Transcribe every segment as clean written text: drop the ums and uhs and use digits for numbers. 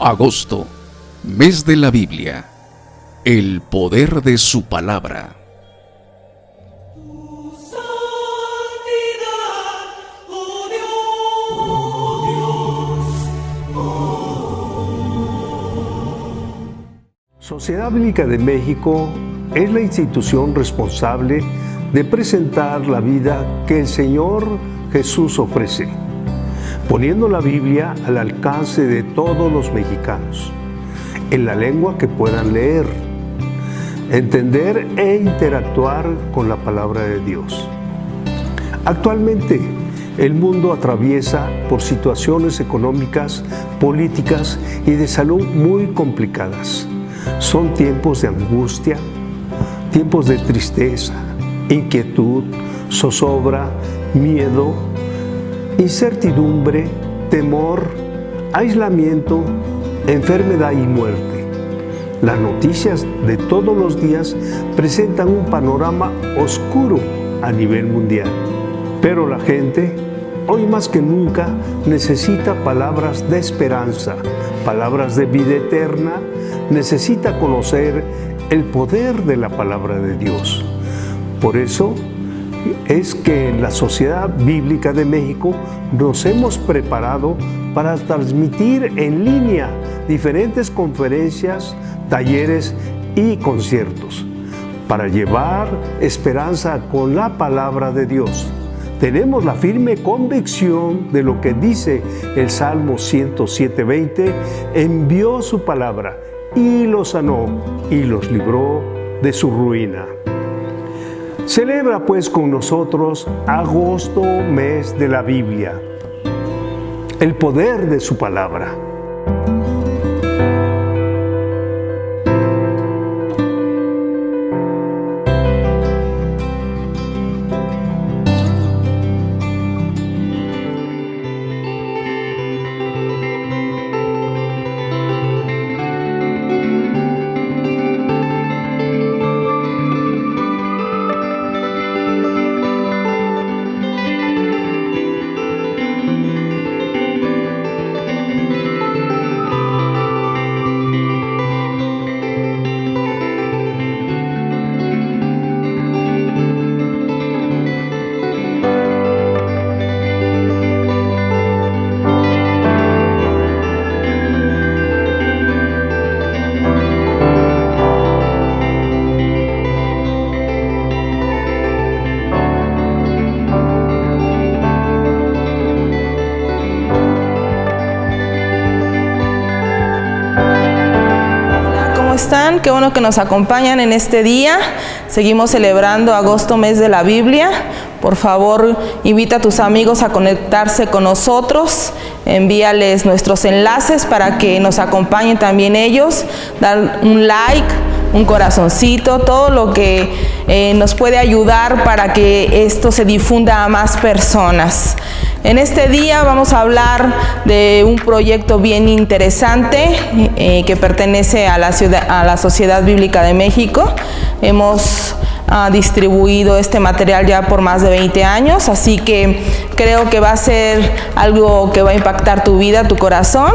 Agosto, mes de la Biblia. El poder de su palabra. Sociedad Bíblica de México es la institución responsable de presentar la vida que el Señor Jesús ofrece, poniendo la Biblia al alcance de todos los mexicanos, en la lengua que puedan leer, entender e interactuar con la palabra de Dios. Actualmente, el mundo atraviesa por situaciones económicas, políticas y de salud muy complicadas. Son tiempos de angustia, tiempos de tristeza, inquietud, zozobra, miedo, incertidumbre, temor, aislamiento, enfermedad y muerte. Las noticias de todos los días presentan un panorama oscuro a nivel mundial. Pero la gente, hoy más que nunca, necesita palabras de esperanza, palabras de vida eterna, necesita conocer el poder de la palabra de Dios. Por eso es que en la Sociedad Bíblica de México nos hemos preparado para transmitir en línea diferentes conferencias, talleres y conciertos, para llevar esperanza con la palabra de Dios. Tenemos la firme convicción de lo que dice el Salmo 107:20, envió su palabra y los sanó y los libró de su ruina. Celebra pues con nosotros agosto, mes de la Biblia, el poder de su palabra. ¿Están? Qué bueno que nos acompañan en este día. Seguimos celebrando agosto, mes de la Biblia. Por favor, invita a tus amigos a conectarse con nosotros. Envíales nuestros enlaces para que nos acompañen también ellos. Dar un like, un corazoncito, todo lo que nos puede ayudar para que esto se difunda a más personas. En este día vamos a hablar de un proyecto bien interesante que pertenece a la Sociedad Bíblica de México. Hemos distribuido este material ya por más de 20 años, así que creo que va a ser algo que va a impactar tu vida, tu corazón.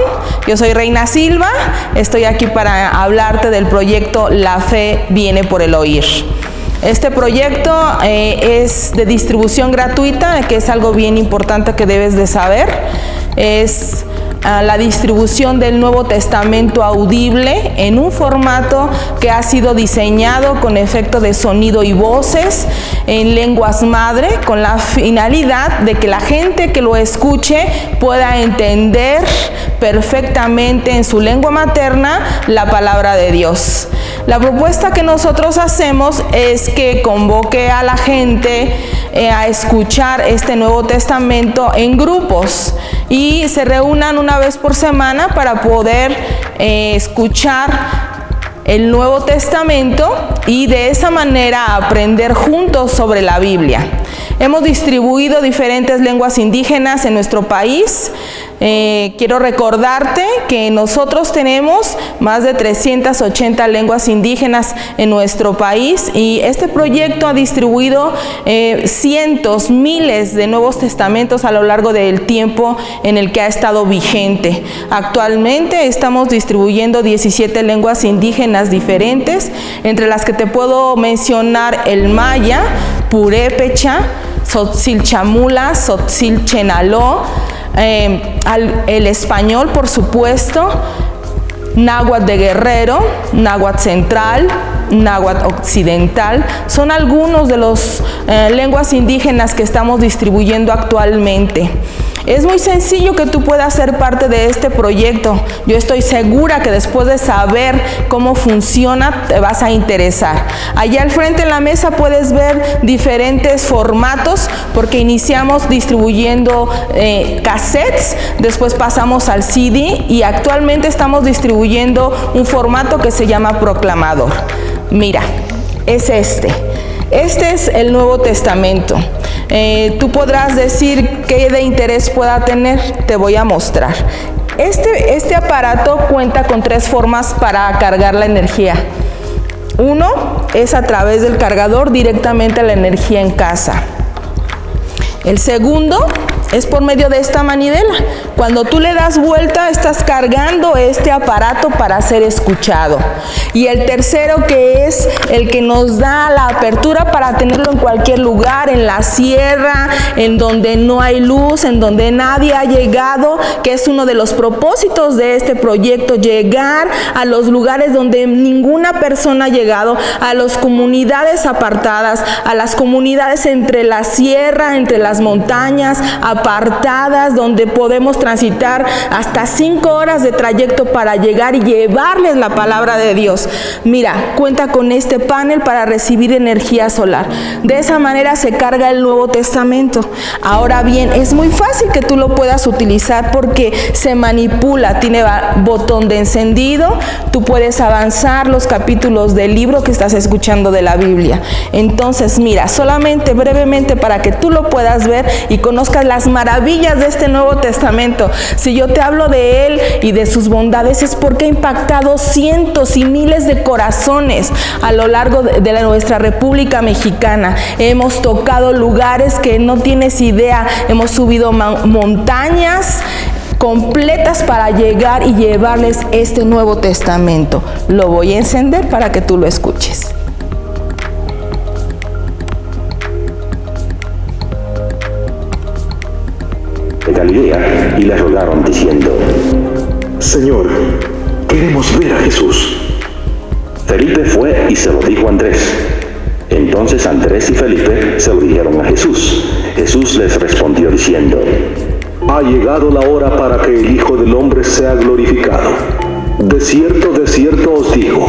Yo soy Reina Silva, estoy aquí para hablarte del proyecto La Fe Viene por el Oír. Este proyecto es de distribución gratuita, que es algo bien importante que debes de saber. Es la distribución del Nuevo Testamento audible en un formato que ha sido diseñado con efecto de sonido y voces en lenguas madre, con la finalidad de que la gente que lo escuche pueda entender perfectamente en su lengua materna la palabra de Dios. La propuesta que nosotros hacemos es que convoque a la gente a escuchar este Nuevo Testamento en grupos y se reúnan una vez por semana para poder escuchar el Nuevo Testamento y de esa manera aprender juntos sobre la Biblia. Hemos distribuido diferentes lenguas indígenas en nuestro país. Quiero recordarte que nosotros tenemos más de 380 lenguas indígenas en nuestro país y este proyecto ha distribuido cientos, miles de Nuevos Testamentos a lo largo del tiempo en el que ha estado vigente. Actualmente estamos distribuyendo 17 lenguas indígenas diferentes, entre las que te puedo mencionar el maya, purépecha, tzotzil-chamula, tzotzil-chenaló, el español, por supuesto, náhuatl de Guerrero, náhuatl central, náhuatl occidental. Son algunos de las lenguas indígenas que estamos distribuyendo actualmente. Es muy sencillo que tú puedas ser parte de este proyecto. Yo estoy segura que después de saber cómo funciona, te vas a interesar. Allá al frente en la mesa puedes ver diferentes formatos, porque iniciamos distribuyendo cassettes, después pasamos al CD y actualmente estamos distribuyendo un formato que se llama proclamador. Mira, es este. Este es el Nuevo Testamento. Tú podrás decir qué de interés pueda tener. Te voy a mostrar. Este aparato cuenta con 3 formas para cargar la energía. Uno es a través del cargador directamente a la energía en casa. El segundo es por medio de esta manivela. Cuando tú le das vuelta, estás cargando este aparato para ser escuchado. Y el tercero, que es el que nos da la apertura para tenerlo en cualquier lugar, en la sierra, en donde no hay luz, en donde nadie ha llegado, que es uno de los propósitos de este proyecto, llegar a los lugares donde ninguna persona ha llegado, a las comunidades apartadas, a las comunidades entre la sierra, entre las montañas, apartadas, donde podemos transitar hasta 5 horas de trayecto para llegar y llevarles la palabra de Dios. Mira, cuenta con este panel para recibir energía solar. De esa manera se carga el Nuevo Testamento. Ahora bien, es muy fácil que tú lo puedas utilizar porque se manipula, tiene botón de encendido, tú puedes avanzar los capítulos del libro que estás escuchando de la Biblia. Entonces, mira, solamente brevemente para que tú lo puedas ver y conozcas las maravillas de este Nuevo Testamento. Si yo te hablo de él y de sus bondades, es porque ha impactado cientos y miles de corazones a lo largo de nuestra República Mexicana. Hemos tocado lugares que no tienes idea, hemos subido montañas completas para llegar y llevarles este Nuevo Testamento. Lo voy a encender para que tú lo escuches. De Galilea, y le rogaron diciendo: Señor, queremos ver a Jesús. Felipe fue y se lo dijo a Andrés. Entonces Andrés y Felipe se lo dijeron a Jesús. Jesús les respondió diciendo: Ha llegado la hora para que el Hijo del Hombre sea glorificado. De cierto os digo,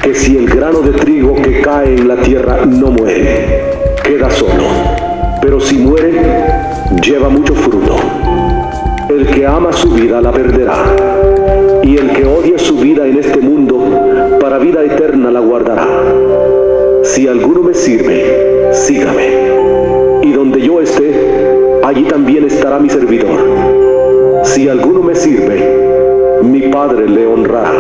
que si el grano de trigo que cae en la tierra no muere, queda solo. Pero si muere, lleva mucho fruto. El que ama su vida la perderá, y el que odia su vida en este mundo, para vida eterna la guardará. Si alguno me sirve, sígame. Y donde yo esté, allí también estará mi servidor. Si alguno me sirve, mi Padre le honrará.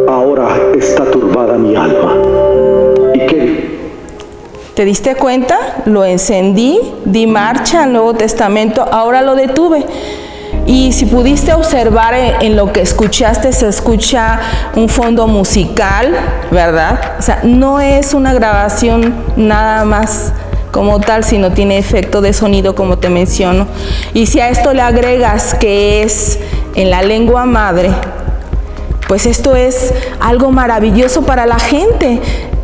Ahora está turbada mi alma. ¿Y qué? ¿Te diste cuenta? Lo encendí, di marcha al Nuevo Testamento, ahora lo detuve. Y si pudiste observar en lo que escuchaste, se escucha un fondo musical, ¿verdad? O sea, no es una grabación nada más como tal, sino tiene efecto de sonido, como te menciono. Y si a esto le agregas que es en la lengua madre, pues esto es algo maravilloso para la gente.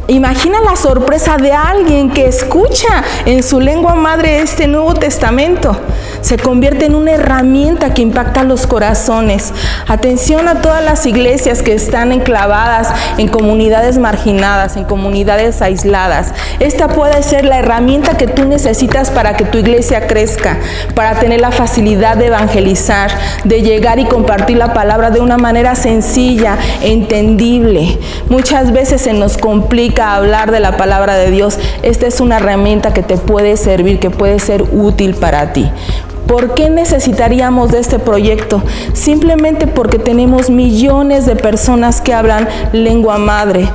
Imagina la sorpresa de alguien que escucha en su lengua madre este Nuevo Testamento. Se convierte en una herramienta que impacta los corazones. Atención a todas las iglesias que están enclavadas en comunidades marginadas, en comunidades aisladas. Esta puede ser la herramienta que tú necesitas para que tu iglesia crezca, para tener la facilidad de evangelizar, de llegar y compartir la palabra de una manera sencilla, entendible. Muchas veces se nos complica implica hablar de la palabra de Dios, esta es una herramienta que te puede servir, que puede ser útil para ti. ¿Por qué necesitaríamos de este proyecto? Simplemente porque tenemos millones de personas que hablan lengua madre.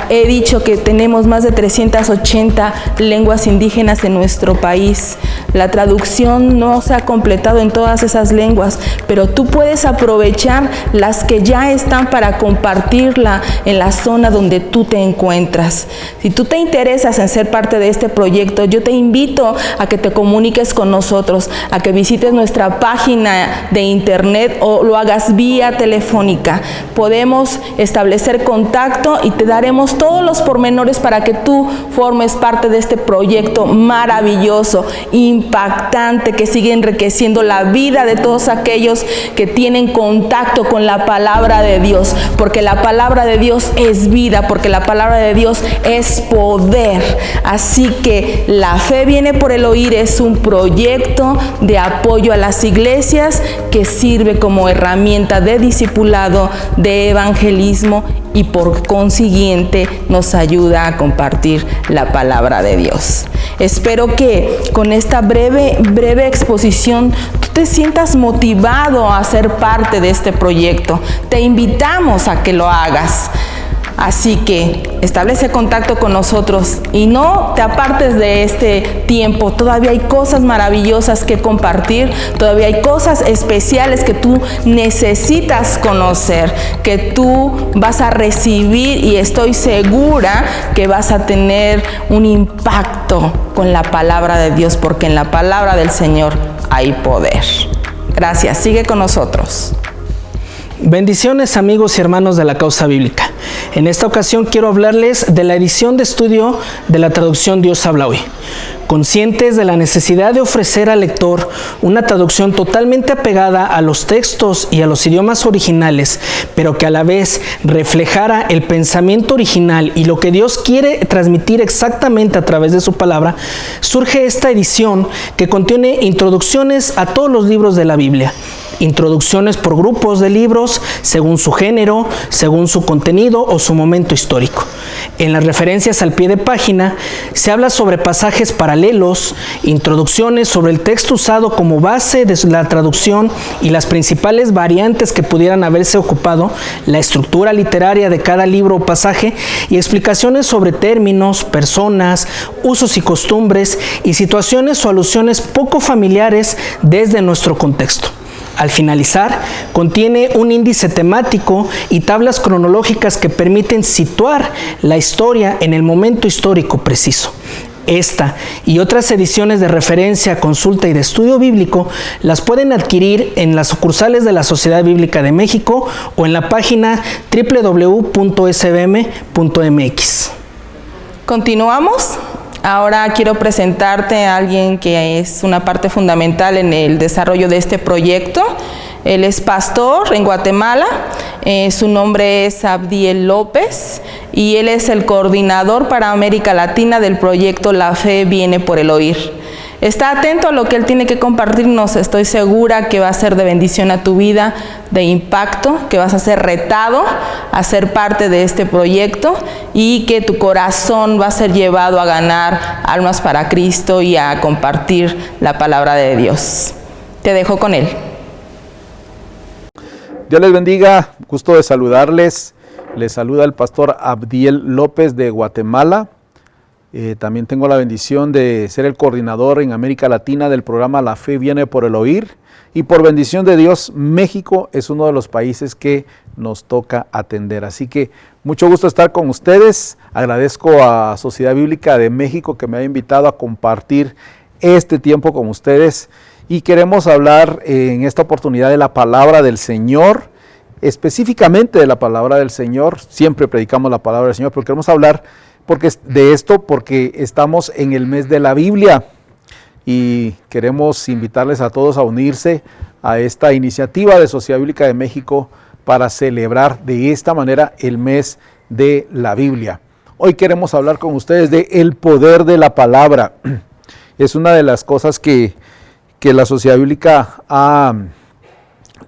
He dicho que tenemos más de 380 lenguas indígenas en nuestro país. La traducción no se ha completado en todas esas lenguas, pero tú puedes aprovechar las que ya están para compartirla en la zona donde tú te encuentras. Si tú te interesas en ser parte de este proyecto, yo te invito a que te comuniques con nosotros, a que visites nuestra página de internet o lo hagas vía telefónica. Podemos establecer contacto y te daremos todos los pormenores para que tú formes parte de este proyecto maravilloso, impactante, que sigue enriqueciendo la vida de todos aquellos que tienen contacto con la palabra de Dios, porque la palabra de Dios es vida, porque la palabra de Dios es poder. Así que La Fe Viene por el Oír es un proyecto de apoyo a las iglesias que sirve como herramienta de discipulado, de evangelismo y por consiguiente nos ayuda a compartir la palabra de Dios. Espero que con esta breve exposición tú te sientas motivado a ser parte de este proyecto. Te invitamos a que lo hagas. Así que establece contacto con nosotros y no te apartes de este tiempo. Todavía hay cosas maravillosas que compartir, todavía hay cosas especiales que tú necesitas conocer, que tú vas a recibir, y estoy segura que vas a tener un impacto con la palabra de Dios, porque en la palabra del Señor hay poder. Gracias, sigue con nosotros. Bendiciones, amigos y hermanos de la Causa Bíblica. En esta ocasión quiero hablarles de la edición de estudio de la traducción Dios habla hoy. Conscientes de la necesidad de ofrecer al lector una traducción totalmente apegada a los textos y a los idiomas originales, pero que a la vez reflejara el pensamiento original y lo que Dios quiere transmitir exactamente a través de su palabra, surge esta edición que contiene introducciones a todos los libros de la Biblia. Introducciones por grupos de libros, según su género, según su contenido o su momento histórico. En las referencias al pie de página se habla sobre pasajes paralelos, introducciones sobre el texto usado como base de la traducción y las principales variantes que pudieran haberse ocupado, la estructura literaria de cada libro o pasaje y explicaciones sobre términos, personas, usos y costumbres y situaciones o alusiones poco familiares desde nuestro contexto. Al finalizar, contiene un índice temático y tablas cronológicas que permiten situar la historia en el momento histórico preciso. Esta y otras ediciones de referencia, consulta y de estudio bíblico las pueden adquirir en las sucursales de la Sociedad Bíblica de México o en la página www.sbm.mx. ¿Continuamos? Ahora quiero presentarte a alguien que es una parte fundamental en el desarrollo de este proyecto. Él es pastor en Guatemala, su nombre es Abdiel López y él es el coordinador para América Latina del proyecto La Fe Viene por el Oír. Está atento a lo que él tiene que compartirnos. Estoy segura que va a ser de bendición a tu vida, de impacto, que vas a ser retado a ser parte de este proyecto y que tu corazón va a ser llevado a ganar almas para Cristo y a compartir la palabra de Dios. Te dejo con él. Dios les bendiga, gusto de saludarles. Les saluda el pastor Abdiel López de Guatemala. También tengo la bendición de ser el coordinador en América Latina del programa La Fe Viene por el Oír. Y por bendición de Dios, México es uno de los países que nos toca atender. Así que mucho gusto estar con ustedes. Agradezco a Sociedad Bíblica de México que me ha invitado a compartir este tiempo con ustedes. Y queremos hablar en esta oportunidad de la palabra del Señor, específicamente de la palabra del Señor. Siempre predicamos la palabra del Señor, pero queremos hablar porque estamos en el mes de la Biblia y queremos invitarles a todos a unirse a esta iniciativa de Sociedad Bíblica de México para celebrar de esta manera el mes de la Biblia. Hoy queremos hablar con ustedes de el poder de la palabra. Es una de las cosas que la Sociedad Bíblica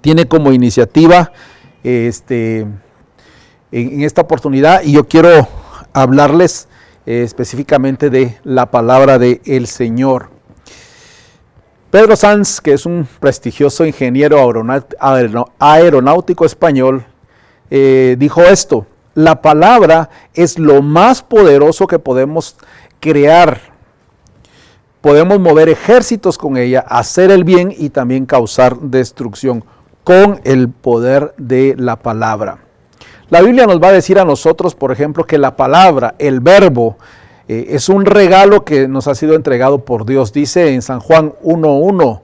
tiene como iniciativa en esta oportunidad, y yo quiero hablarles específicamente de la palabra del Señor. Pedro Sanz, que es un prestigioso ingeniero aeronáutico español, dijo esto: la palabra es lo más poderoso que podemos crear. Podemos mover ejércitos con ella, hacer el bien y también causar destrucción con el poder de la palabra. La Biblia nos va a decir a nosotros, por ejemplo, que la palabra, el verbo, es un regalo que nos ha sido entregado por Dios. Dice en San Juan 1:1,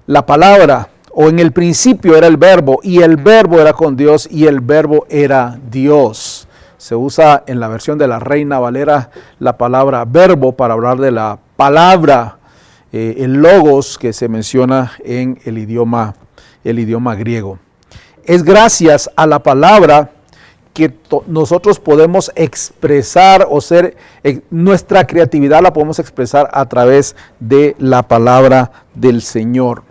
la palabra, o en el principio era el verbo, y el verbo era con Dios, y el verbo era Dios. Se usa en la versión de la Reina Valera la palabra verbo para hablar de la palabra, el logos que se menciona en el idioma griego. Es gracias a la palabra que nosotros podemos expresar nuestra creatividad la podemos expresar a través de la palabra del Señor.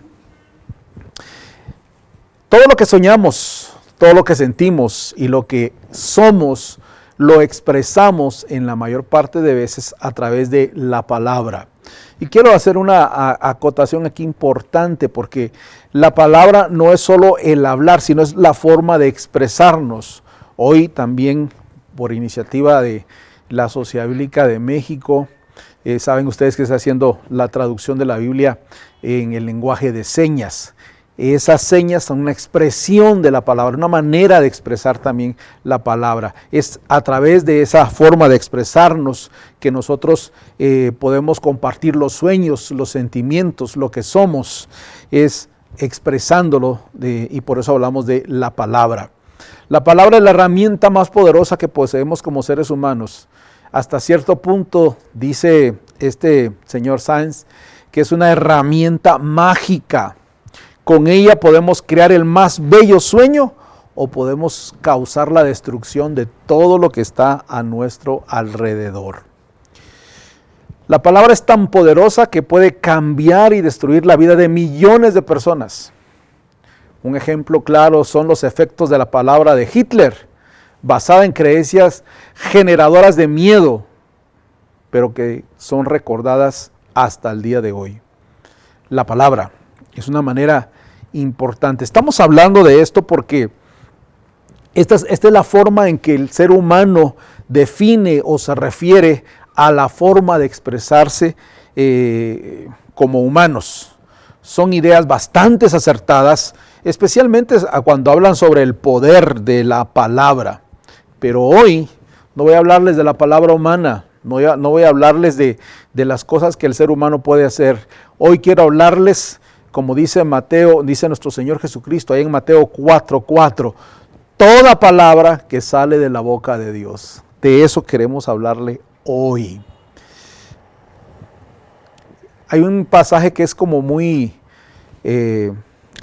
Todo lo que soñamos, todo lo que sentimos y lo que somos, lo expresamos en la mayor parte de veces a través de la palabra. Y quiero hacer una acotación aquí importante, porque la palabra no es solo el hablar, sino es la forma de expresarnos. Hoy también, por iniciativa de la Sociedad Bíblica de México, saben ustedes que está haciendo la traducción de la Biblia en el lenguaje de señas. Esas señas son una expresión de la palabra, una manera de expresar también la palabra. Es a través de esa forma de expresarnos que nosotros podemos compartir los sueños, los sentimientos, lo que somos, es expresándolo, y por eso hablamos de la palabra. La palabra es la herramienta más poderosa que poseemos como seres humanos. Hasta cierto punto, dice este señor Sanz, que es una herramienta mágica. Con ella podemos crear el más bello sueño o podemos causar la destrucción de todo lo que está a nuestro alrededor. La palabra es tan poderosa que puede cambiar y destruir la vida de millones de personas. Un ejemplo claro son los efectos de la palabra de Hitler, basada en creencias generadoras de miedo, pero que son recordadas hasta el día de hoy. La palabra es una manera importante. Estamos hablando de esto porque esta es la forma en que el ser humano define o se refiere a la forma de expresarse como humanos. Son ideas bastante acertadas, especialmente cuando hablan sobre el poder de la palabra. Pero hoy no voy a hablarles de la palabra humana, no voy a hablarles de las cosas que el ser humano puede hacer. Hoy quiero hablarles, como dice nuestro Señor Jesucristo, ahí en Mateo 4:4, toda palabra que sale de la boca de Dios. De eso queremos hablarle hoy. Hay un pasaje que es como muy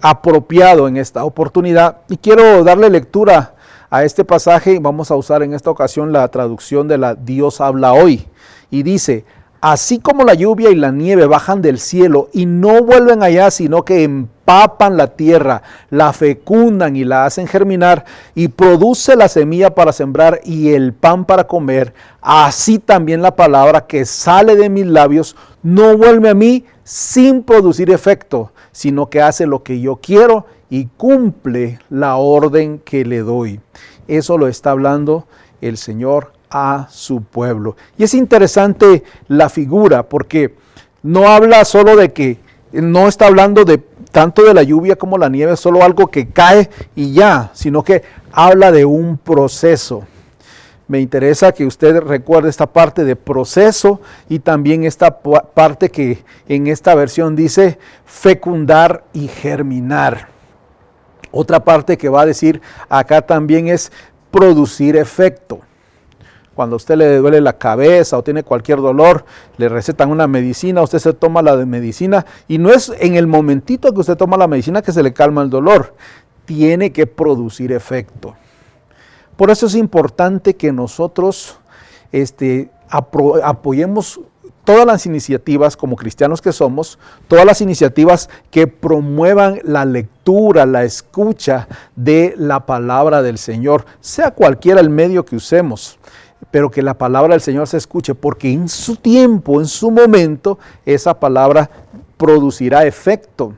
apropiado en esta oportunidad y quiero darle lectura a este pasaje y vamos a usar en esta ocasión la traducción de la Dios habla hoy. Y dice: así como la lluvia y la nieve bajan del cielo y no vuelven allá, sino que empapan la tierra, la fecundan y la hacen germinar y produce la semilla para sembrar y el pan para comer, así también la palabra que sale de mis labios no vuelve a mí sin producir efecto, sino que hace lo que yo quiero y cumple la orden que le doy. Eso lo está hablando el Señor a su pueblo. Y es interesante la figura porque no habla solo de que, no está hablando de tanto de la lluvia como la nieve, solo algo que cae y ya, sino que habla de un proceso. Me interesa que usted recuerde esta parte de proceso y también esta parte que en esta versión dice fecundar y germinar. Otra parte que va a decir acá también es producir efecto. Cuando a usted le duele la cabeza o tiene cualquier dolor, le recetan una medicina, usted se toma la medicina y no es en el momentito que usted toma la medicina que se le calma el dolor, tiene que producir efecto. Por eso es importante que nosotros apoyemos todas las iniciativas, como cristianos que somos, todas las iniciativas que promuevan la lectura, la escucha de la palabra del Señor, sea cualquiera el medio que usemos. pero que la palabra del Señor se escuche, porque en su tiempo, en su momento, esa palabra producirá efecto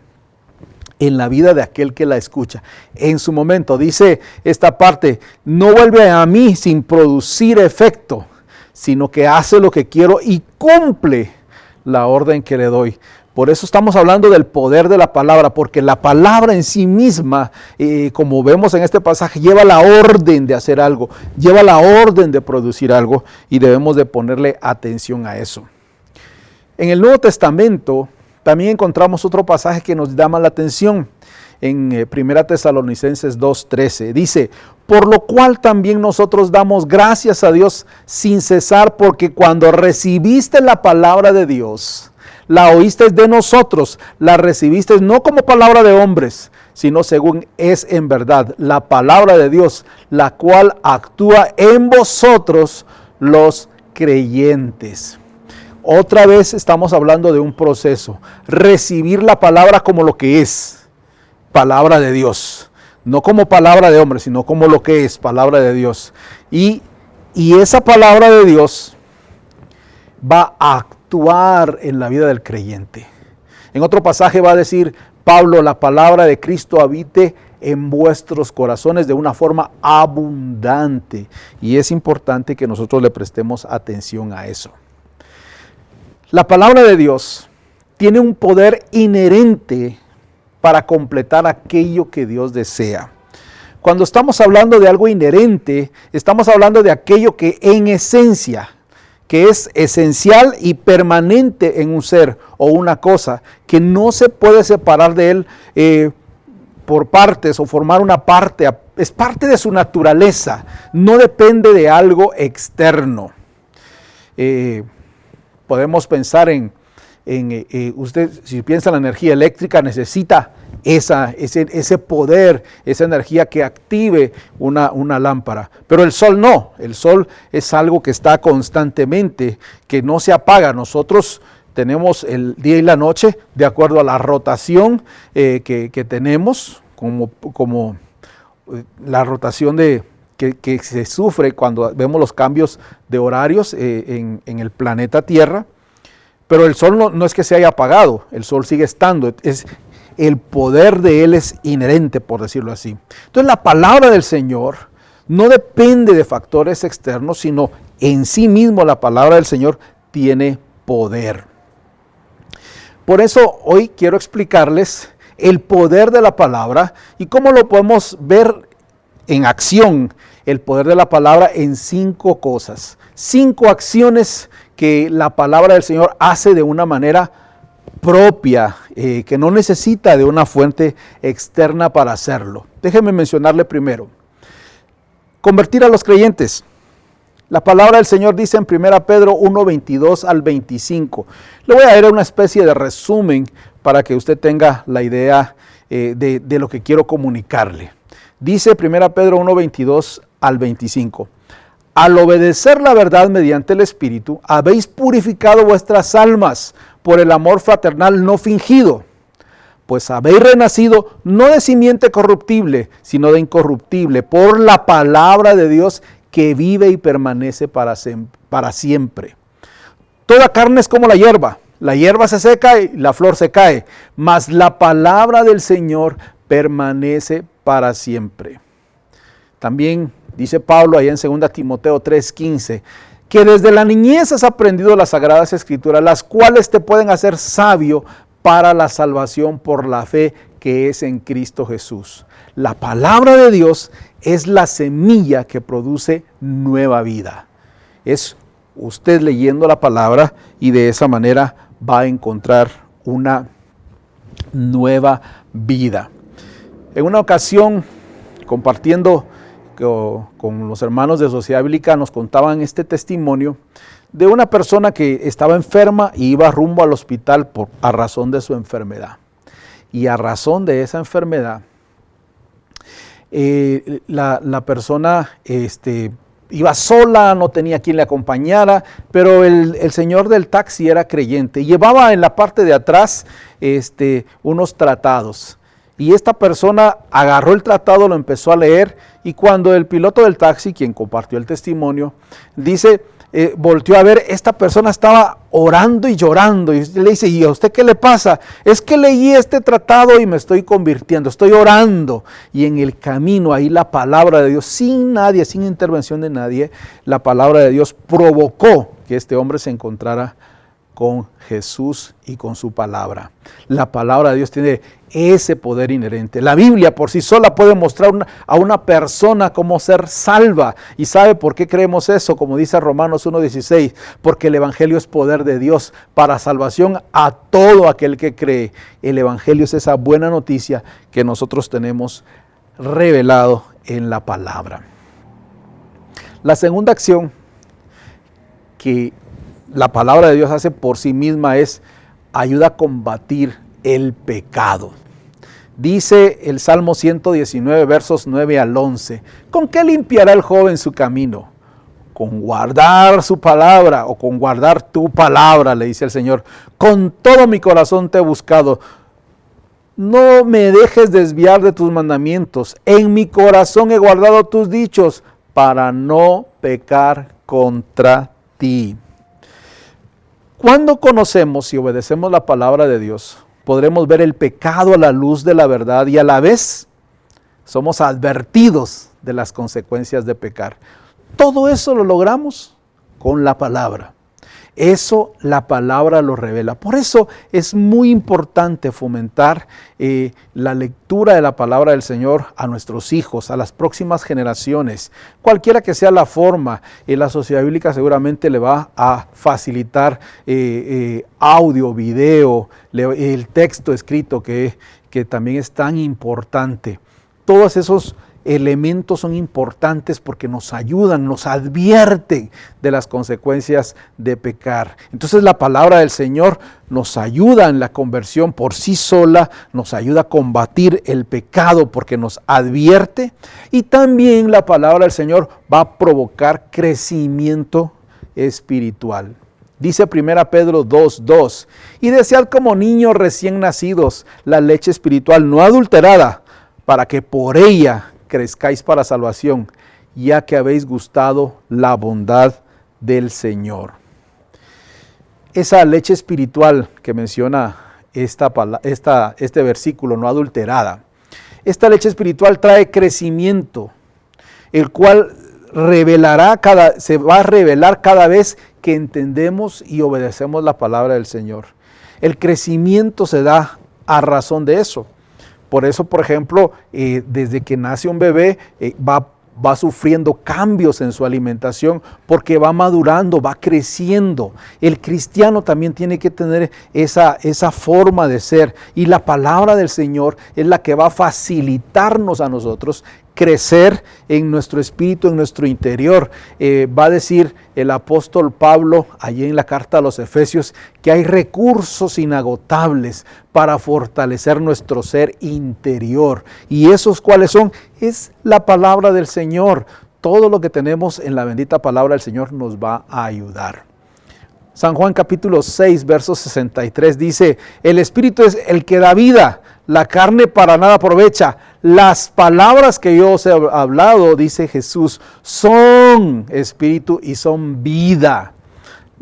en la vida de aquel que la escucha. En su momento, dice esta parte, no vuelve a mí sin producir efecto, sino que hace lo que quiero y cumple la orden que le doy. Por eso estamos hablando del poder de la palabra, porque la palabra en sí misma, como vemos en este pasaje, lleva la orden de hacer algo, lleva la orden de producir algo, y debemos de ponerle atención a eso. En el Nuevo Testamento también encontramos otro pasaje que nos llama la atención. En 1 Tesalonicenses 2:13 dice, por lo cual también nosotros damos gracias a Dios sin cesar, porque cuando recibiste la palabra de Dios, la oísteis de nosotros, la recibisteis no como palabra de hombres, sino según es en verdad la palabra de Dios, la cual actúa en vosotros los creyentes. Otra vez estamos hablando de un proceso, recibir la palabra como lo que es, palabra de Dios, no como palabra de hombre, sino como lo que es, palabra de Dios. Y esa palabra de Dios va a actuar en la vida del creyente. En otro pasaje va a decir Pablo, la palabra de Cristo habite en vuestros corazones de una forma abundante. Y es importante que nosotros le prestemos atención a eso. La palabra de Dios tiene un poder inherente para completar aquello que Dios desea. Cuando estamos hablando de algo inherente, estamos hablando de aquello que en esencia, que es esencial y permanente en un ser o una cosa, que no se puede separar de él por partes o formar una parte, es parte de su naturaleza, no depende de algo externo. Podemos pensar en usted, si piensa en la energía eléctrica, necesita ese poder, esa energía que active una lámpara. Pero el sol no, el sol es algo que está constantemente, que no se apaga. Nosotros tenemos el día y la noche de acuerdo a la rotación que tenemos, como la rotación que se sufre cuando vemos los cambios de horarios en el planeta Tierra. Pero el sol no es que se haya apagado, el sol sigue estando, el poder de él es inherente, por decirlo así. Entonces la palabra del Señor no depende de factores externos, sino en sí mismo la palabra del Señor tiene poder. Por eso hoy quiero explicarles el poder de la palabra y cómo lo podemos ver en acción, el poder de la palabra en 5 cosas, 5 acciones que la palabra del Señor hace de una manera propia, que no necesita de una fuente externa para hacerlo. Déjenme mencionarle primero. Convertir a los creyentes. La palabra del Señor dice en 1 Pedro 1:22 al 25. Le voy a dar una especie de resumen para que usted tenga la idea de lo que quiero comunicarle. Dice 1 Pedro 1:22 al 25. Al obedecer la verdad mediante el Espíritu, habéis purificado vuestras almas por el amor fraternal no fingido, pues habéis renacido no de simiente corruptible, sino de incorruptible, por la palabra de Dios que vive y permanece para siempre. Toda carne es como la hierba se seca y la flor se cae, mas la palabra del Señor permanece para siempre. También dice Pablo allá en 2 Timoteo 3:15, que desde la niñez has aprendido las sagradas escrituras, las cuales te pueden hacer sabio para la salvación por la fe que es en Cristo Jesús. La palabra de Dios es la semilla que produce nueva vida. Es usted leyendo la palabra y de esa manera va a encontrar una nueva vida. En una ocasión, compartiendo con los hermanos de Sociedad Bíblica, nos contaban este testimonio de una persona que estaba enferma y iba rumbo al hospital a razón de su enfermedad. Y a razón de esa enfermedad, la persona iba sola, no tenía quien le acompañara, pero el señor del taxi era creyente. Llevaba en la parte de atrás unos tratados. Y esta persona agarró el tratado, lo empezó a leer, y cuando el piloto del taxi, quien compartió el testimonio, dice, volteó a ver, esta persona estaba orando y llorando, y le dice, ¿y a usted qué le pasa? Es que leí este tratado y me estoy convirtiendo, estoy orando. Y en el camino, ahí la palabra de Dios, sin nadie, sin intervención de nadie, la palabra de Dios provocó que este hombre se encontrara con Jesús y con su palabra. La palabra de Dios tiene ese poder inherente. La Biblia por sí sola puede mostrar a una persona cómo ser salva. ¿Y sabe por qué creemos eso? Como dice Romanos 1:16, porque el Evangelio es poder de Dios para salvación a todo aquel que cree. El Evangelio es esa buena noticia que nosotros tenemos revelado en la palabra. La segunda acción que la palabra de Dios hace por sí misma es ayuda a combatir el pecado. Dice el Salmo 119, versos 9 al 11, ¿con qué limpiará el joven su camino? Con guardar su palabra, o con guardar tu palabra, le dice el Señor. Con todo mi corazón te he buscado. No me dejes desviar de tus mandamientos. En mi corazón he guardado tus dichos para no pecar contra ti. Cuando conocemos y obedecemos la palabra de Dios, podremos ver el pecado a la luz de la verdad y a la vez somos advertidos de las consecuencias de pecar. Todo eso lo logramos con la palabra. Eso la palabra lo revela. Por eso es muy importante fomentar la lectura de la palabra del Señor a nuestros hijos, a las próximas generaciones. Cualquiera que sea la forma, la sociedad bíblica seguramente le va a facilitar audio, video, el texto escrito que también es tan importante. Todos esos elementos son importantes porque nos ayudan, nos advierten de las consecuencias de pecar. Entonces la palabra del Señor nos ayuda en la conversión por sí sola, nos ayuda a combatir el pecado porque nos advierte, y también la palabra del Señor va a provocar crecimiento espiritual. Dice 1 Pedro 2:2, y desead como niños recién nacidos la leche espiritual no adulterada, para que por ella crezcáis para salvación, ya que habéis gustado la bondad del Señor. Esa leche espiritual que menciona este versículo, no adulterada, esta leche espiritual trae crecimiento, el cual se va a revelar cada vez que entendemos y obedecemos la palabra del Señor. El crecimiento se da a razón de eso. Por eso, por ejemplo, desde que nace un bebé va sufriendo cambios en su alimentación porque va madurando, va creciendo. El cristiano también tiene que tener esa forma de ser, y la palabra del Señor es la que va a facilitarnos a nosotros crecer en nuestro espíritu, en nuestro interior. Va a decir el apóstol Pablo, allí en la carta a los Efesios, que hay recursos inagotables para fortalecer nuestro ser interior. ¿Y esos cuáles son? Es la palabra del Señor. Todo lo que tenemos en la bendita palabra del Señor nos va a ayudar. San Juan capítulo 6, verso 63 dice, el Espíritu es el que da vida, la carne para nada aprovecha. Las palabras que yo os he hablado, dice Jesús, son espíritu y son vida.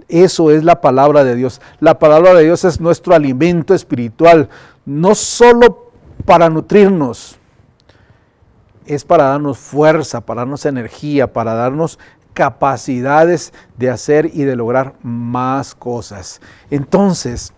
Eso es la palabra de Dios. La palabra de Dios es nuestro alimento espiritual, no solo para nutrirnos, es para darnos fuerza, para darnos energía, para darnos capacidades de hacer y de lograr más cosas. Entonces,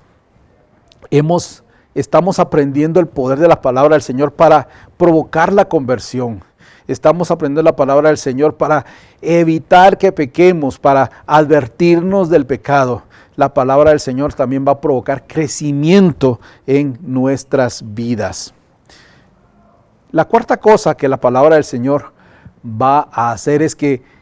estamos aprendiendo el poder de la palabra del Señor para provocar la conversión. Estamos aprendiendo la palabra del Señor para evitar que pequemos, para advertirnos del pecado. La palabra del Señor también va a provocar crecimiento en nuestras vidas. La cuarta cosa que la palabra del Señor va a hacer es que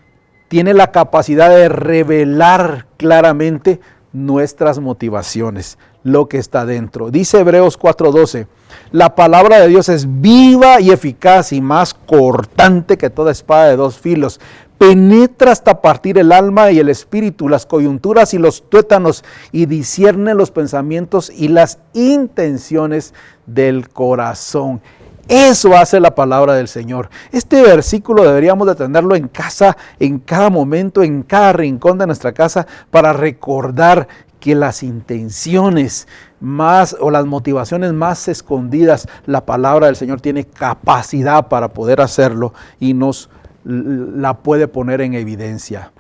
tiene la capacidad de revelar claramente nuestras motivaciones, lo que está dentro. Dice Hebreos 4:12, la palabra de Dios es viva y eficaz y más cortante que toda espada de dos filos, penetra hasta partir el alma y el espíritu, las coyunturas y los tuétanos, y discierne los pensamientos y las intenciones del corazón. Eso hace la palabra del Señor. Este versículo deberíamos de tenerlo en casa, en cada momento, en cada rincón de nuestra casa, para recordar que las intenciones más o las motivaciones más escondidas, la palabra del Señor tiene capacidad para poder hacerlo y nos la puede poner en evidencia.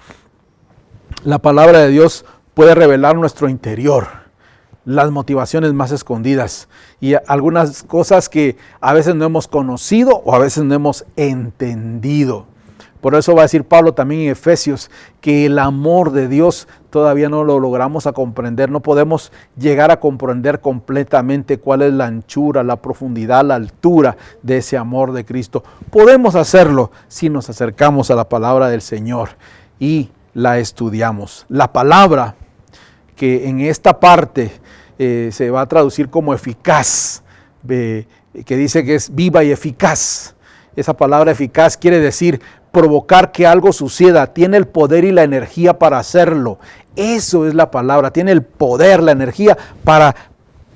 La palabra de Dios puede revelar nuestro interior, las motivaciones más escondidas y algunas cosas que a veces no hemos conocido o a veces no hemos entendido. Por eso va a decir Pablo también en Efesios que el amor de Dios todavía no lo logramos a comprender, no podemos llegar a comprender completamente cuál es la anchura, la profundidad, la altura de ese amor de Cristo. Podemos hacerlo si nos acercamos a la palabra del Señor y la estudiamos. La palabra que en esta parte se va a traducir como eficaz, que dice que es viva y eficaz. Esa palabra eficaz quiere decir provocar que algo suceda, tiene el poder y la energía para hacerlo. Eso es la palabra, tiene el poder, la energía para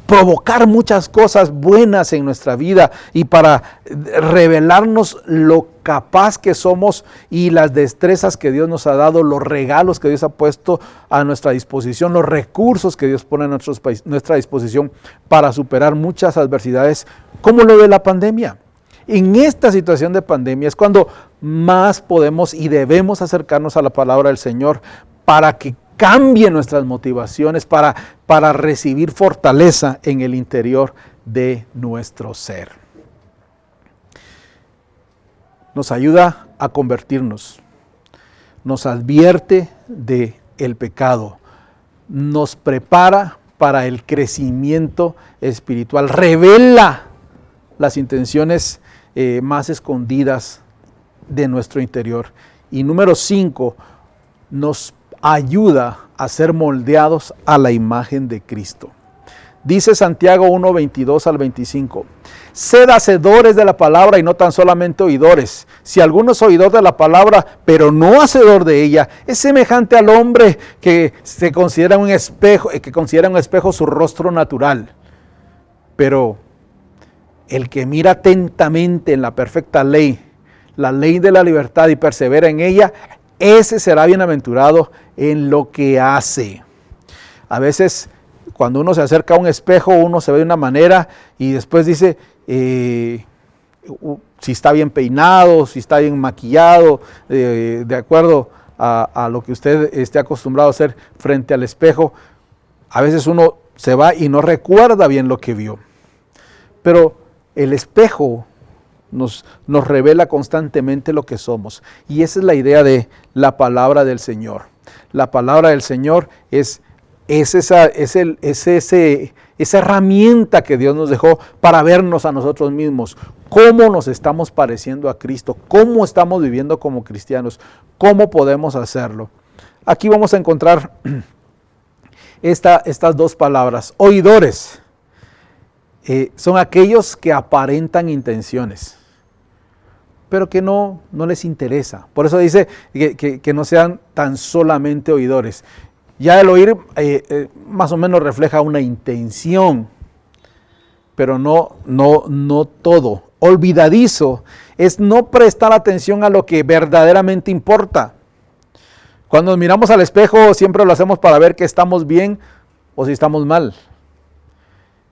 provocar muchas cosas buenas en nuestra vida y para revelarnos lo capaz que somos y las destrezas que Dios nos ha dado, los regalos que Dios ha puesto a nuestra disposición, los recursos que Dios pone a nuestra disposición para superar muchas adversidades, como lo de la pandemia. En esta situación de pandemia es cuando más podemos y debemos acercarnos a la palabra del Señor para que cambie nuestras motivaciones, para recibir fortaleza en el interior de nuestro ser. Nos ayuda a convertirnos, nos advierte del pecado, nos prepara para el crecimiento espiritual, revela las intenciones más escondidas de nuestro interior. Y número 5, nos ayuda a ser moldeados a la imagen de Cristo. Dice Santiago 1, 22 al 25, sed hacedores de la palabra y no tan solamente oidores. Si alguno es oidor de la palabra, pero no hacedor de ella, es semejante al hombre que considera un espejo su rostro natural. Pero el que mira atentamente en la perfecta ley, la ley de la libertad, y persevera en ella, ese será bienaventurado en lo que hace. A veces cuando uno se acerca a un espejo, uno se ve de una manera y después dice si está bien peinado, si está bien maquillado, de acuerdo a lo que usted esté acostumbrado a hacer frente al espejo. A veces uno se va y no recuerda bien lo que vio. Pero el espejo nos revela constantemente lo que somos. Y esa es la idea de la palabra del Señor. La palabra del Señor es esa herramienta que Dios nos dejó para vernos a nosotros mismos. Cómo nos estamos pareciendo a Cristo, cómo estamos viviendo como cristianos, cómo podemos hacerlo. Aquí vamos a encontrar estas dos palabras. Oidores son aquellos que aparentan intenciones, pero que no les interesa. Por eso dice que no sean tan solamente oidores. Ya el oír más o menos refleja una intención, pero no todo. Olvidadizo es no prestar atención a lo que verdaderamente importa. Cuando nos miramos al espejo siempre lo hacemos para ver que estamos bien o si estamos mal.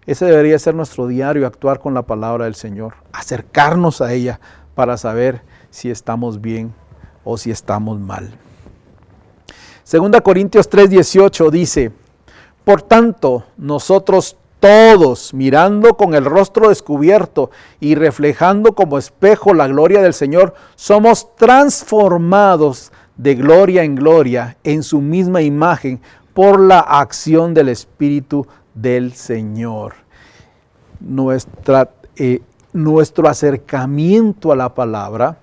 Ese debería ser nuestro diario, actuar con la palabra del Señor, acercarnos a ella para saber si estamos bien o si estamos mal. 2 Corintios 3:18 dice, por tanto, nosotros todos, mirando con el rostro descubierto y reflejando como espejo la gloria del Señor, somos transformados de gloria en gloria en su misma imagen por la acción del Espíritu del Señor. Nuestro acercamiento a la palabra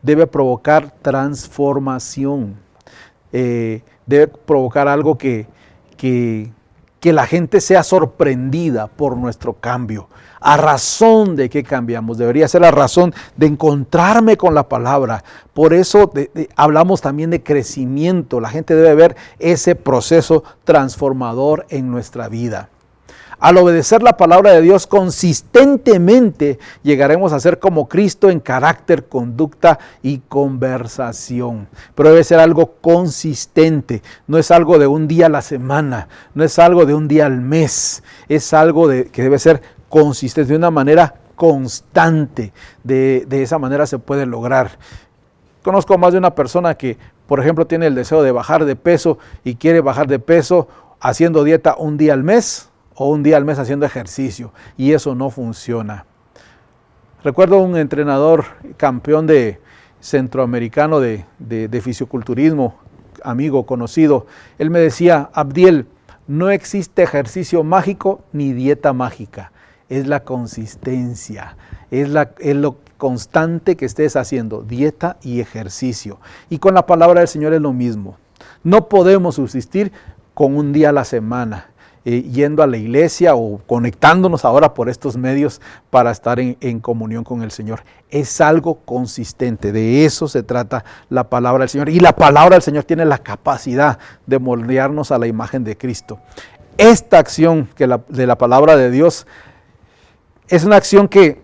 debe provocar transformación. Debe provocar algo que que la gente sea sorprendida por nuestro cambio. ¿A razón de qué cambiamos? Debería ser la razón de encontrarme con la palabra. Por eso hablamos también de crecimiento. La gente debe ver ese proceso transformador en nuestra vida. Al obedecer la palabra de Dios consistentemente, llegaremos a ser como Cristo en carácter, conducta y conversación. Pero debe ser algo consistente, no es algo de un día a la semana, no es algo de un día al mes, es algo que debe ser consistente, de una manera constante. De esa manera se puede lograr. Conozco más de una persona que, por ejemplo, tiene el deseo de bajar de peso y quiere bajar de peso haciendo dieta un día al mes, o un día al mes haciendo ejercicio, y eso no funciona. Recuerdo un entrenador campeón centroamericano de fisiculturismo, amigo, conocido. Él me decía: Abdiel, no existe ejercicio mágico ni dieta mágica, es la consistencia, es lo constante que estés haciendo, dieta y ejercicio. Y con la palabra del Señor es lo mismo. No podemos subsistir con un día a la semana, yendo a la iglesia o conectándonos ahora por estos medios para estar en comunión con el Señor. Es algo consistente, de eso se trata la palabra del Señor. Y la palabra del Señor tiene la capacidad de moldearnos a la imagen de Cristo. Esta acción de la palabra de Dios es una acción que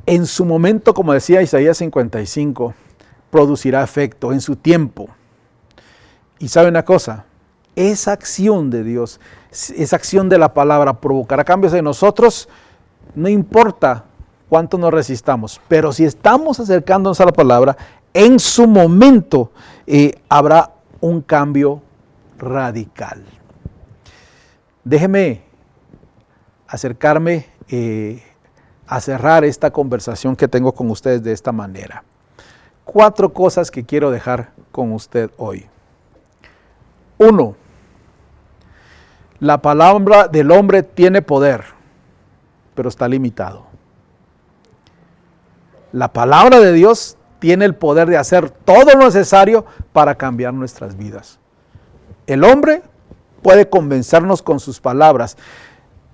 en su momento, como decía Isaías 55, producirá efecto en su tiempo. Y sabe una cosa, esa acción de Dios, esa acción de la palabra provocará cambios en nosotros, no importa cuánto nos resistamos, pero si estamos acercándonos a la palabra, en su momento habrá un cambio radical. Déjeme acercarme a cerrar esta conversación que tengo con ustedes de esta manera. 4 cosas que quiero dejar con usted hoy. 1. La palabra del hombre tiene poder, pero está limitado. La palabra de Dios tiene el poder de hacer todo lo necesario para cambiar nuestras vidas. El hombre puede convencernos con sus palabras,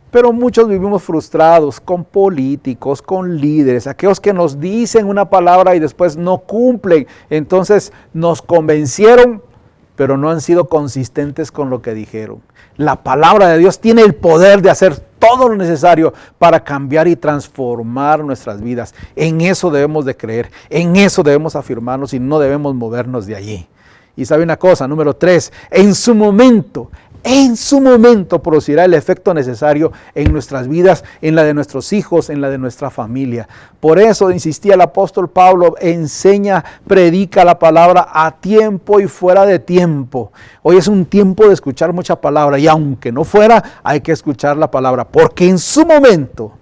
pero muchos vivimos frustrados con políticos, con líderes, aquellos que nos dicen una palabra y después no cumplen. Entonces nos convencieron, pero no han sido consistentes con lo que dijeron. La palabra de Dios tiene el poder de hacer todo lo necesario para cambiar y transformar nuestras vidas. En eso debemos de creer, en eso debemos afirmarnos y no debemos movernos de allí. Y sabe una cosa, número 3, en su momento producirá el efecto necesario en nuestras vidas, en la de nuestros hijos, en la de nuestra familia. Por eso insistía el apóstol Pablo: enseña, predica la palabra a tiempo y fuera de tiempo. Hoy es un tiempo de escuchar mucha palabra, y aunque no fuera, hay que escuchar la palabra, porque en su momento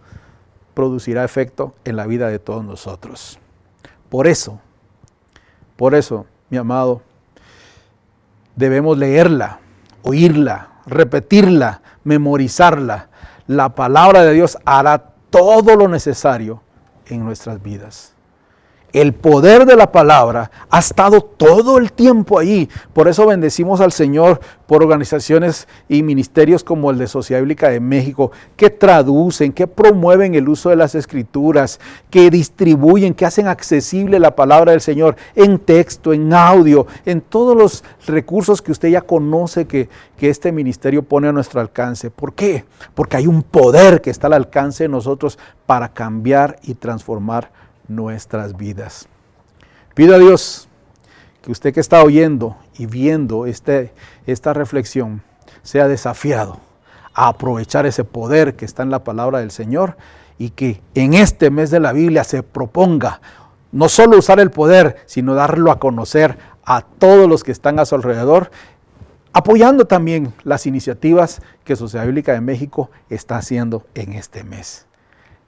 producirá efecto en la vida de todos nosotros. Por eso, mi amado, debemos leerla, oírla, repetirla, memorizarla. La palabra de Dios hará todo lo necesario en nuestras vidas. El poder de la palabra ha estado todo el tiempo ahí. Por eso bendecimos al Señor por organizaciones y ministerios como el de Sociedad Bíblica de México, que traducen, que promueven el uso de las Escrituras, que distribuyen, que hacen accesible la palabra del Señor en texto, en audio, en todos los recursos que usted ya conoce que este ministerio pone a nuestro alcance. ¿Por qué? Porque hay un poder que está al alcance de nosotros para cambiar y transformar nuestras vidas. Pido a Dios que usted que está oyendo y viendo esta reflexión sea desafiado a aprovechar ese poder que está en la palabra del Señor, y que en este mes de la Biblia se proponga no solo usar el poder, sino darlo a conocer a todos los que están a su alrededor, apoyando también las iniciativas que Sociedad Bíblica de México está haciendo en este mes.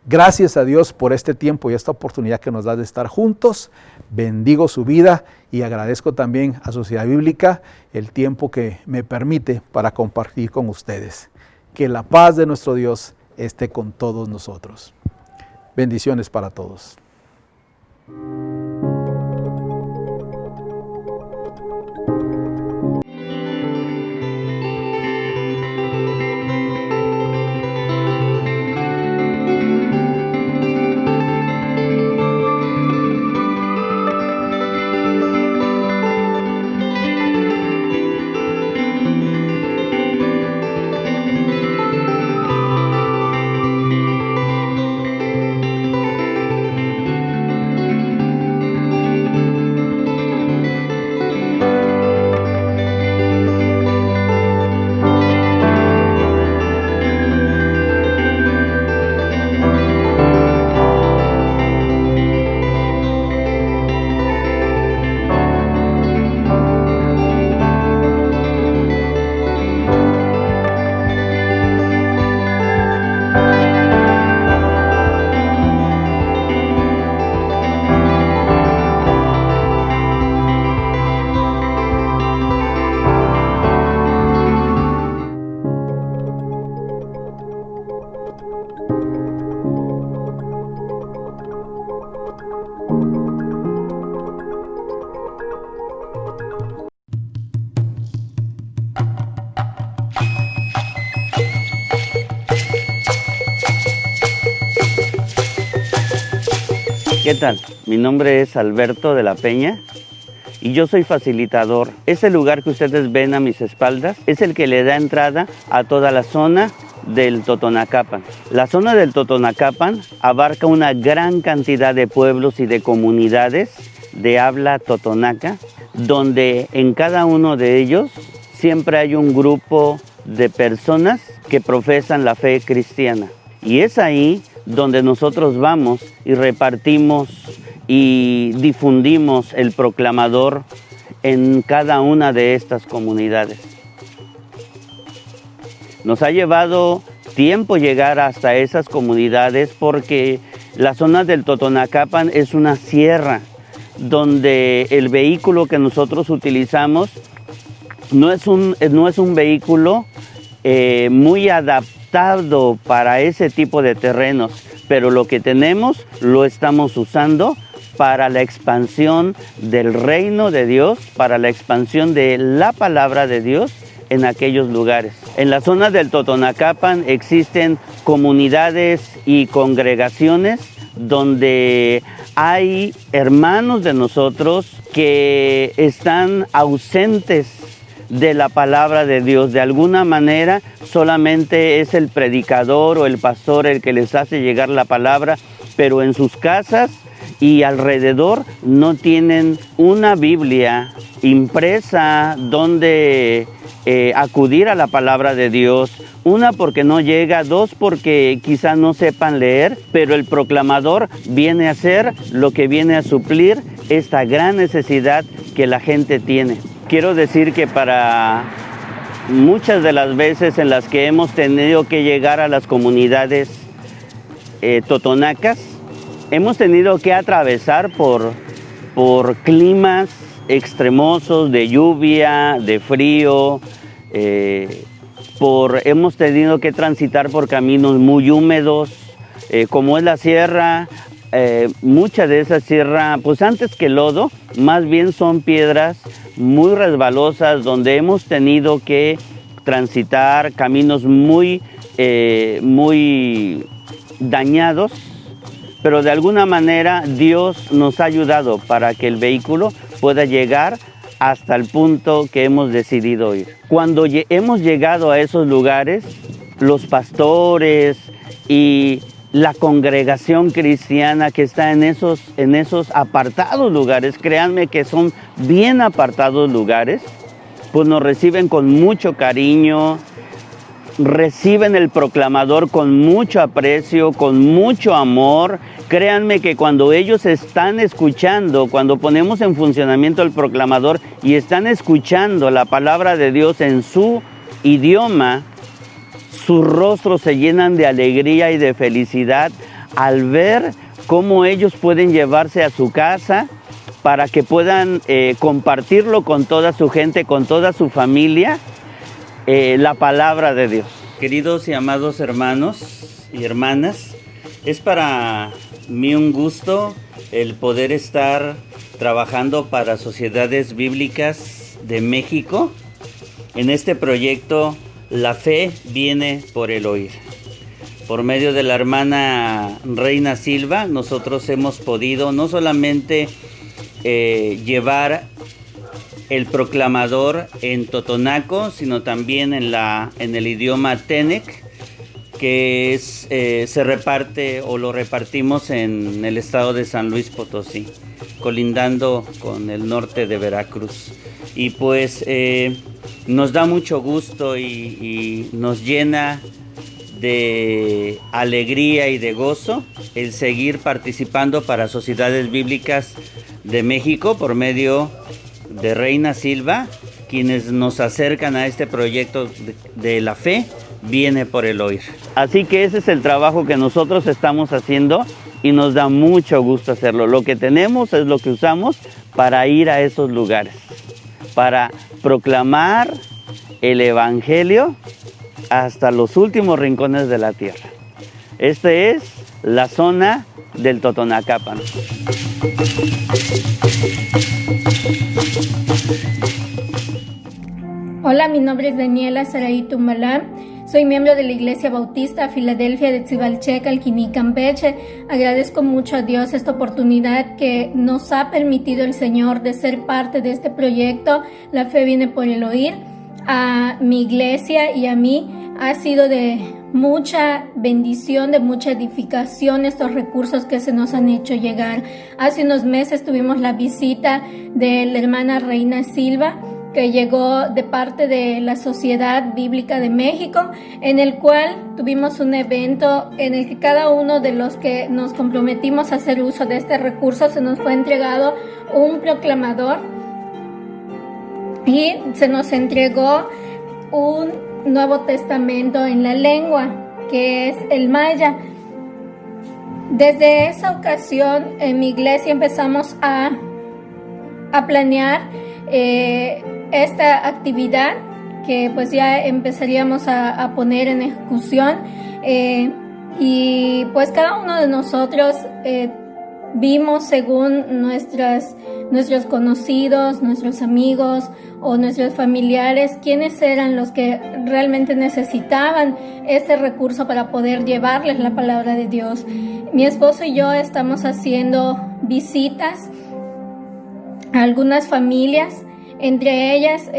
Gracias a Dios por este tiempo y esta oportunidad que nos da de estar juntos. Bendigo su vida y agradezco también a Sociedad Bíblica el tiempo que me permite para compartir con ustedes. Que la paz de nuestro Dios esté con todos nosotros. Bendiciones para todos. ¿Qué tal? Mi nombre es Alberto de la Peña y yo soy facilitador. Este lugar que ustedes ven a mis espaldas es el que le da entrada a toda la zona del Totonacapan. La zona del Totonacapan abarca una gran cantidad de pueblos y de comunidades de habla totonaca, donde en cada uno de ellos siempre hay un grupo de personas que profesan la fe cristiana. Y es ahí donde nosotros vamos y repartimos y difundimos el proclamador en cada una de estas comunidades. Nos ha llevado tiempo llegar hasta esas comunidades porque la zona del Totonacapan es una sierra donde el vehículo que nosotros utilizamos no es un vehículo muy adaptado para ese tipo de terrenos, pero lo que tenemos lo estamos usando para la expansión del reino de Dios, para la expansión de la palabra de Dios en aquellos lugares. En la zona del Totonacapan existen comunidades y congregaciones donde hay hermanos de nosotros que están ausentes de la palabra de Dios. De alguna manera solamente es el predicador o el pastor el que les hace llegar la palabra, pero en sus casas y alrededor no tienen una Biblia impresa donde acudir a la palabra de Dios. Una, porque no llega; dos, porque quizá no sepan leer, pero el proclamador viene a hacer lo que viene a suplir esta gran necesidad que la gente tiene. Quiero decir que para muchas de las veces en las que hemos tenido que llegar a las comunidades totonacas, hemos tenido que atravesar por climas extremosos de lluvia, de frío, hemos tenido que transitar por caminos muy húmedos, como es la sierra. Mucha de esa sierra, pues antes que lodo, más bien son piedras muy resbalosas, donde hemos tenido que transitar caminos muy dañados, pero de alguna manera Dios nos ha ayudado para que el vehículo pueda llegar hasta el punto que hemos decidido ir. Cuando hemos llegado a esos lugares, los pastores y la congregación cristiana que está en esos apartados lugares, créanme que son bien apartados lugares, pues nos reciben con mucho cariño, reciben el proclamador con mucho aprecio, con mucho amor. Créanme que cuando ellos están escuchando, cuando ponemos en funcionamiento el proclamador y están escuchando la palabra de Dios en su idioma, sus rostros se llenan de alegría y de felicidad al ver cómo ellos pueden llevarse a su casa para que puedan compartirlo con toda su gente, con toda su familia, la palabra de Dios. Queridos y amados hermanos y hermanas, es para mí un gusto el poder estar trabajando para Sociedades Bíblicas de México en este proyecto La Fe Viene por el Oír. Por medio de la hermana Reina Silva, nosotros hemos podido no solamente llevar el proclamador en totonaco, sino también en el idioma Tenec, que se reparte o lo repartimos en el estado de San Luis Potosí, colindando con el norte de Veracruz. Y pues nos da mucho gusto y nos llena de alegría y de gozo el seguir participando para Sociedades Bíblicas de México por medio de Reina Silva, quienes nos acercan a este proyecto de La Fe Viene por el Oír. Así que ese es el trabajo que nosotros estamos haciendo y nos da mucho gusto hacerlo. Lo que tenemos es lo que usamos para ir a esos lugares, para proclamar el Evangelio hasta los últimos rincones de la tierra. Esta es la zona del Totonacapan. Hola, mi nombre es Daniela Saraí Tumalá. Soy miembro de la Iglesia Bautista Filadelfia de Tzibalcheca, Alquiní, Campeche. Agradezco mucho a Dios esta oportunidad que nos ha permitido el Señor de ser parte de este proyecto. La fe viene por el oír. A mi iglesia y a mí ha sido de mucha bendición, de mucha edificación estos recursos que se nos han hecho llegar. Hace unos meses tuvimos la visita de la hermana Reina Silva, que llegó de parte de la Sociedad Bíblica de México, en el cual tuvimos un evento en el que cada uno de los que nos comprometimos a hacer uso de este recurso se nos fue entregado un proclamador y se nos entregó un Nuevo Testamento en la lengua, que es el maya. Desde esa ocasión en mi iglesia empezamos a planear esta actividad que pues ya empezaríamos a poner en ejecución, y pues cada uno de nosotros vimos según nuestros conocidos, nuestros amigos o nuestros familiares, quiénes eran los que realmente necesitaban este recurso para poder llevarles la palabra de Dios. Mi esposo y yo estamos haciendo visitas a algunas familias. Entre ellas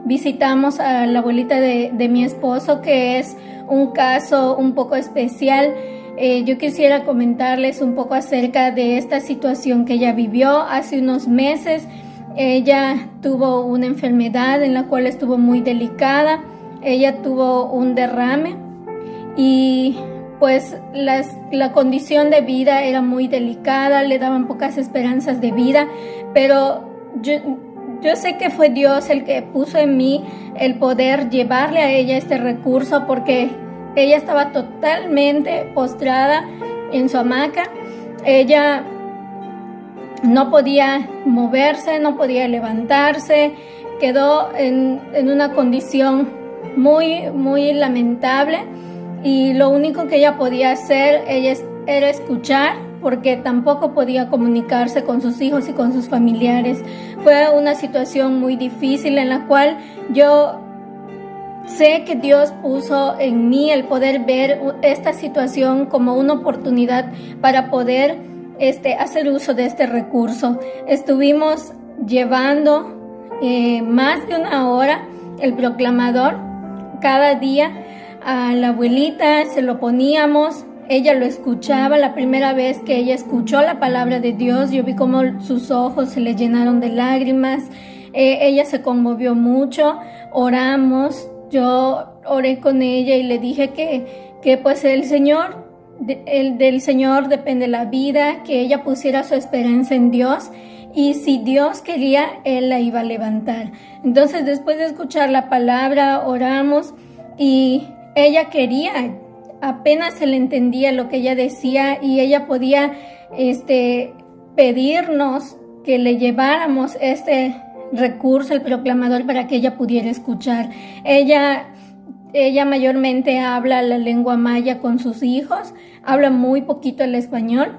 visitamos a la abuelita de mi esposo, que es un caso un poco especial. Yo quisiera comentarles un poco acerca de esta situación que ella vivió hace unos meses. Ella tuvo una enfermedad en la cual estuvo muy delicada. Ella tuvo un derrame y pues la condición de vida era muy delicada, le daban pocas esperanzas de vida, pero yo sé que fue Dios el que puso en mí el poder llevarle a ella este recurso, porque ella estaba totalmente postrada en su hamaca. Ella no podía moverse, no podía levantarse, quedó en una condición muy, muy lamentable, y lo único que ella podía hacer era escuchar, porque tampoco podía comunicarse con sus hijos y con sus familiares. Fue una situación muy difícil en la cual yo sé que Dios puso en mí el poder ver esta situación como una oportunidad para poder hacer uso de este recurso. Estuvimos llevando más de una hora el proclamador cada día a la abuelita, se lo poníamos. Ella lo escuchaba. La primera vez que ella escuchó la palabra de Dios, yo vi cómo sus ojos se le llenaron de lágrimas. Ella se conmovió mucho. Oramos. Yo oré con ella y le dije que pues del Señor depende la vida, que ella pusiera su esperanza en Dios, y si Dios quería, Él la iba a levantar. Entonces, después de escuchar la palabra, oramos, y ella quería. Apenas se le entendía lo que ella decía, y ella podía pedirnos que le lleváramos este recurso, el proclamador, para que ella pudiera escuchar. Ella mayormente habla la lengua maya con sus hijos, habla muy poquito el español,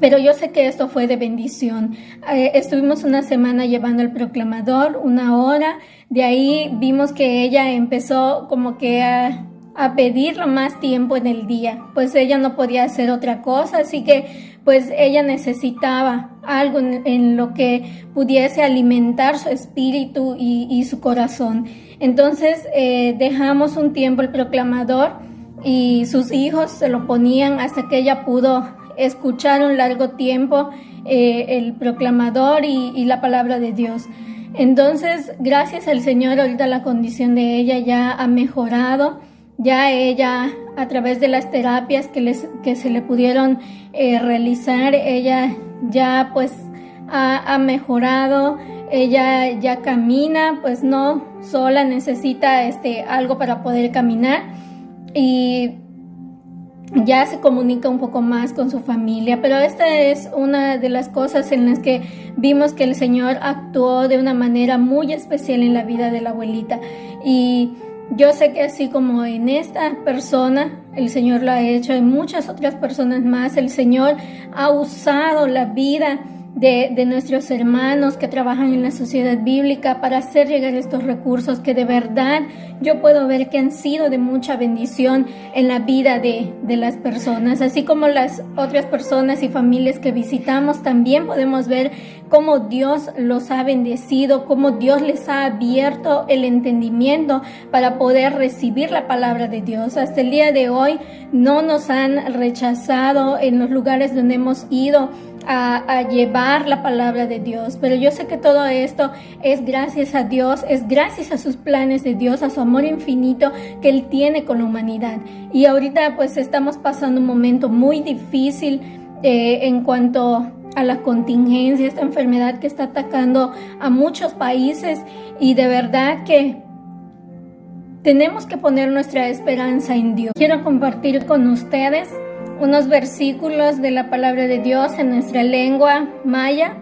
pero yo sé que esto fue de bendición. Estuvimos una semana llevando el proclamador, una hora. De ahí vimos que ella empezó como que a pedirlo más tiempo en el día, pues ella no podía hacer otra cosa, así que pues ella necesitaba algo en lo que pudiese alimentar su espíritu y su corazón. Entonces dejamos un tiempo el proclamador y sus hijos se lo ponían hasta que ella pudo escuchar un largo tiempo el proclamador y la palabra de Dios. Entonces, gracias al Señor, ahorita la condición de ella ya ha mejorado. Ya ella, a través de las terapias que se le pudieron realizar, ella ya pues ha mejorado. Ella ya camina, pues no sola, necesita algo para poder caminar, y ya se comunica un poco más con su familia. Pero esta es una de las cosas en las que vimos que el Señor actuó de una manera muy especial en la vida de la abuelita. Y yo sé que así como en esta persona el Señor lo ha hecho, en muchas otras personas más, el Señor ha usado la vida de nuestros hermanos que trabajan en la sociedad bíblica para hacer llegar estos recursos que de verdad yo puedo ver que han sido de mucha bendición en la vida de las personas, así como las otras personas y familias que visitamos. También podemos ver cómo Dios los ha bendecido, cómo Dios les ha abierto el entendimiento para poder recibir la palabra de Dios. Hasta el día de hoy no nos han rechazado en los lugares donde hemos ido a llevar la palabra de Dios, pero yo sé que todo esto es gracias a Dios, es gracias a sus planes de Dios, a su amor infinito que Él tiene con la humanidad. Y ahorita pues estamos pasando un momento muy difícil en cuanto a la contingencia, esta enfermedad que está atacando a muchos países, y de verdad que tenemos que poner nuestra esperanza en Dios. Quiero compartir con ustedes unos versículos de la palabra de Dios en nuestra lengua maya,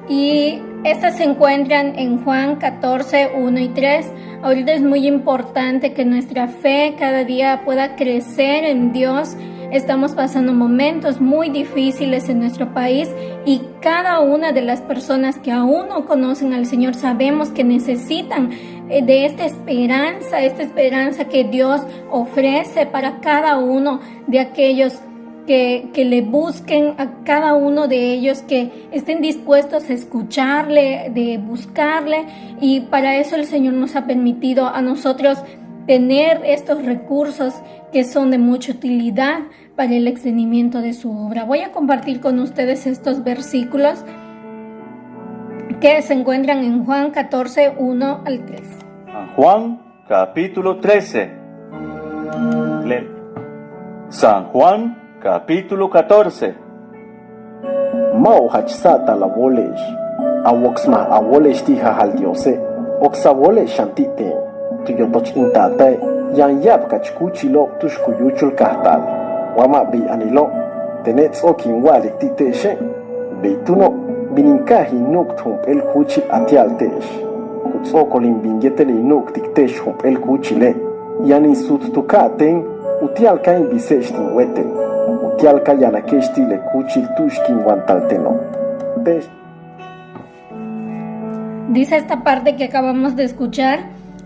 y estas se encuentran en Juan 14, 1 y 3. Ahorita es muy importante que nuestra fe cada día pueda crecer en Dios. Estamos pasando momentos muy difíciles en nuestro país, y cada una de las personas que aún no conocen al Señor sabemos que necesitan de esta esperanza que Dios ofrece para cada uno de aquellos que le busquen, a cada uno de ellos que estén dispuestos a escucharle, de buscarle, y para eso el Señor nos ha permitido a nosotros tener estos recursos que son de mucha utilidad para el extendimiento de su obra. Voy a compartir con ustedes estos versículos que se encuentran en Juan 14, 1 al 3. Juan capítulo 13. San Juan capítulo 14. Mau hachsata la volesh. Awoxma awolesh tiha haldiose. Oxa volesh shantite. Tuyotoch intate. Yan yap kachkuchilo tushkuyuchul kahtal. Wama bi anilo. Tenets okin walik titeshe. Beituno. Bininkahi nuk tump el kuchil atialtesh. Kutsokolin bingetele nuk tiktesh hump el kuchile. Yanin sut tukaten. Utialkain biseshtin wetel. Utialka yanakeshti le kuchil tushkin guantalteno. Dice esta parte que acabamos de escuchar: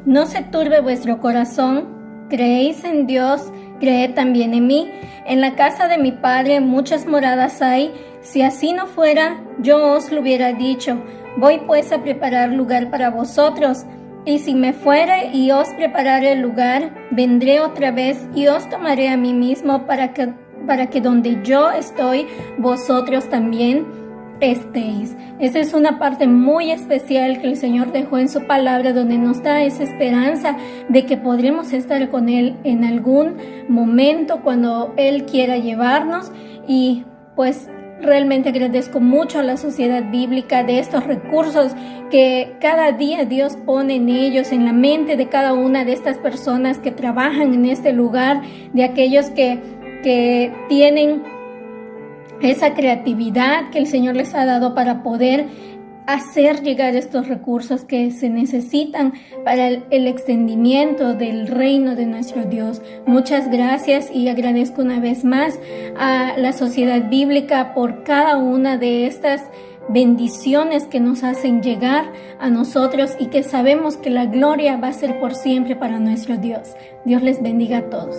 no se turbe vuestro corazón, creéis en Dios, creed también en mí. En la casa de mi Padre muchas moradas hay. Si así no fuera, yo os lo hubiera dicho. Voy pues a preparar lugar para vosotros. Y si me fuere y os preparare el lugar, vendré otra vez y os tomaré a mí mismo para que donde yo estoy, vosotros también estéis. Esta es una parte muy especial que el Señor dejó en su palabra, donde nos da esa esperanza de que podremos estar con Él en algún momento cuando Él quiera llevarnos. Y pues realmente agradezco mucho a la Sociedad Bíblica de estos recursos que cada día Dios pone en ellos, en la mente de cada una de estas personas que trabajan en este lugar, de aquellos que tienen esa creatividad que el Señor les ha dado para poder hacer llegar estos recursos que se necesitan para el extendimiento del reino de nuestro Dios. Muchas gracias, y agradezco una vez más a la Sociedad Bíblica por cada una de estas bendiciones que nos hacen llegar a nosotros, y que sabemos que la gloria va a ser por siempre para nuestro Dios. Dios les bendiga a todos.